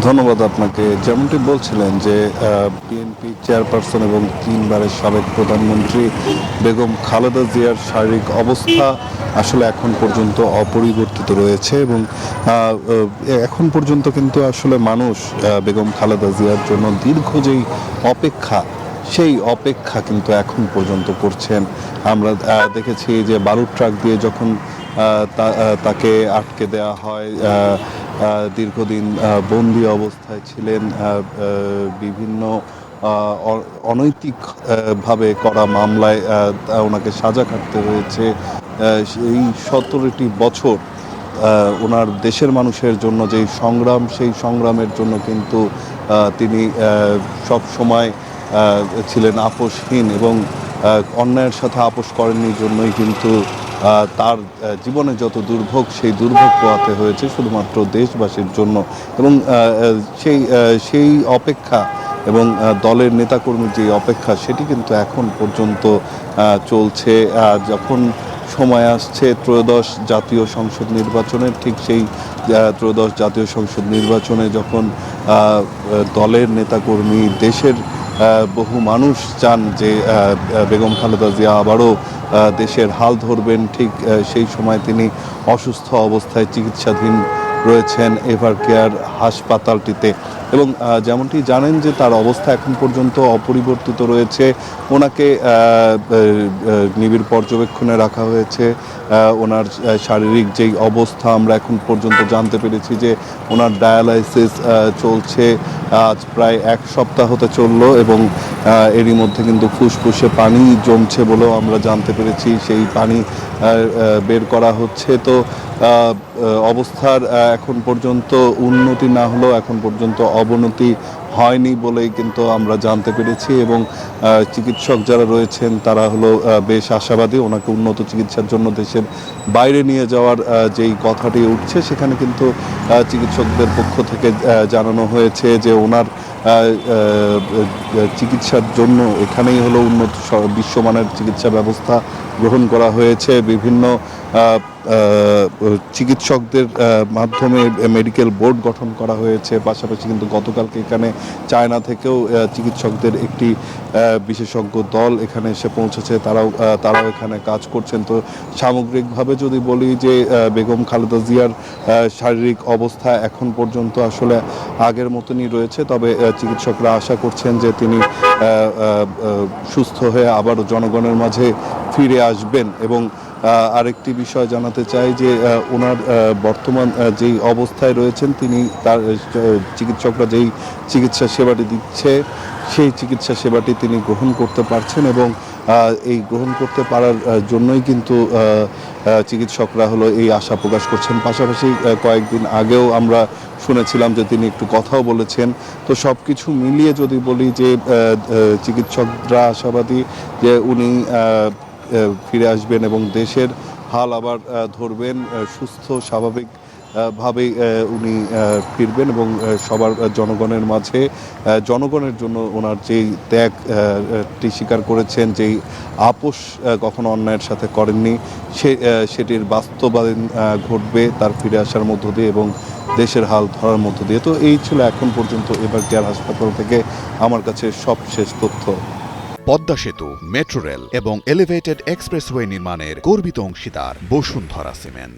ধন্যবাদ আপনাকে। যেমনটি বলছিলেন যে বিএনপি চেয়ারপারসন এবং ৩ বারের সাবেক প্রধানমন্ত্রী বেগম খালেদা জিয়ার শারীরিক অবস্থা আসলে এখন পর্যন্ত অপরিবর্তিত রয়েছে এবং এখন পর্যন্ত কিন্তু আসলে মানুষ বেগম খালেদা জিয়ার জন্য দীর্ঘ যেই অপেক্ষা, সেই অপেক্ষা কিন্তু এখন পর্যন্ত করছেন। আমরা দেখেছি যে বালুর ট্রাক দিয়ে যখন তাকে আটকে দেওয়া হয়, দীর্ঘদিন বন্দি অবস্থায় ছিলেন, বিভিন্ন অনৈতিক ভাবে করা মামলায় ওনাকে সাজা কাটতে হয়েছে। এই ১৭টি বছর ওনার দেশের মানুষের জন্য যেই সংগ্রাম, সেই সংগ্রামের জন্য কিন্তু তিনি সব সময় ছিলেন আপোষহীন এবং অন্যায়ের সাথে আপোষ করেননি জন্যই কিন্তু তার জীবনে যত দুর্ভোগ, সেই দুর্ভোগ পোহাতে হয়েছে শুধুমাত্র দেশবাসীর জন্য। এবং সেই অপেক্ষা এবং দলের নেতাকর্মীর যে অপেক্ষা, সেটি কিন্তু এখন পর্যন্ত চলছে। যখন সময় আসছে ত্রয়োদশ জাতীয় সংসদ নির্বাচনের, ঠিক সেই ত্রয়োদশ জাতীয় সংসদ নির্বাচনে যখন দলের নেতাকর্মী, দেশের বহু মানুষ চান যে বেগম খালেদা জিয়া আবারও দেশের হাল ধরবেন, ঠিক সেই সময় তিনি অসুস্থ অবস্থায় চিকিৎসাধীন রয়েছেন এভারকেয়ার হাসপাতালটিতে। এবং যেমনটি জানেন যে তার অবস্থা এখন পর্যন্ত অপরিবর্তিত রয়েছে। ওনাকে নিবিড় পর্যবেক্ষণে রাখা হয়েছে। ওনার শারীরিক যেই অবস্থা, আমরা এখন পর্যন্ত জানতে পেরেছি যে ওনার ডায়ালাইসিস চলছে আজ প্রায় ১ সপ্তাহ হতে চললো এবং এরই মধ্যে কিন্তু ফুসফুসে পানি জমছে বলেও আমরা জানতে পেরেছি। সেই পানি বের করা হচ্ছে। তো অবস্থার এখন পর্যন্ত উন্নতি না হলেও এখন পর্যন্ত অবনতি হয়নি বলেই কিন্তু আমরা জানতে পেরেছি এবং চিকিৎসক যারা রয়েছেন তারা হলো বেশ আশাবাদী। ওনাকে উন্নত চিকিৎসার জন্য দেশের বাইরে নিয়ে যাওয়ার যেই কথাটি উঠছে, সেখানে কিন্তু চিকিৎসকদের পক্ষ থেকে জানানো হয়েছে যে ওনার চিকিৎসার জন্য এখানেই হলো উন্নত বিশ্বমানের চিকিৎসা ব্যবস্থা গ্রহণ করা হয়েছে। বিভিন্ন চিকিৎসকদের মাধ্যমে মেডিকেল বোর্ড গঠন করা হয়েছে। পাশাপাশি কিন্তু গতকালকে এখানে চায়না থেকেও চিকিৎসকদের একটি বিশেষজ্ঞ দল এখানে এসে পৌঁছেছে। তারাও এখানে কাজ করছেন। তো সামগ্রিকভাবে যদি বলি যে বেগম খালেদা জিয়ার শারীরিক অবস্থা এখন পর্যন্ত আসলে আগের মতনই রয়েছে। তবে চিকিৎসকরা আশা করছেন যে তিনি সুস্থ হয়ে আবারও জনগণের মাঝে ফিরে আসবেন। এবং আরেকটি বিষয় জানাতে চাই যে ওনার বর্তমান যেই অবস্থায় রয়েছেন, তিনি তার চিকিৎসকরা যেই চিকিৎসা সেবাটি দিচ্ছে, সেই চিকিৎসা সেবাটি তিনি গ্রহণ করতে পারছেন এবং এই গ্রহণ করতে পারার জন্যই কিন্তু চিকিৎসকরা হলো এই আশা প্রকাশ করছেন। পাশাপাশি কয়েকদিন আগেও আমরা শুনেছিলাম যে তিনি একটু কথাও বলেছেন। তো সব কিছু মিলিয়ে যদি বলি যে চিকিৎসকরা আশাবাদী যে উনি ফিরে আসবেন এবং দেশের হাল আবার ধরবেন, সুস্থ স্বাভাবিক ভাবেই উনি ফিরবেন এবং সবার জনগণের মাঝে জনগণের জন্য ওনার যেই ত্যাগটি স্বীকার করেছেন, যেই আপোষ কখনো অন্যায়ের সাথে করেননি, সেটির বাস্তবায়ন ঘটবে তার ফিরে আসার মধ্য দিয়ে এবং দেশের হাল ধরার মধ্য দিয়ে। তো এই ছিল এখন পর্যন্ত এভারকেয়ার হাসপাতাল থেকে আমার কাছে সবশেষ তথ্য। পদ্মা সেতু, মেট্রো রেল এবং এলিভেটেড এক্সপ্রেসওয়ে নির্মাণের গর্বিত অংশীদার বসুন্ধরা সিমেন্ট।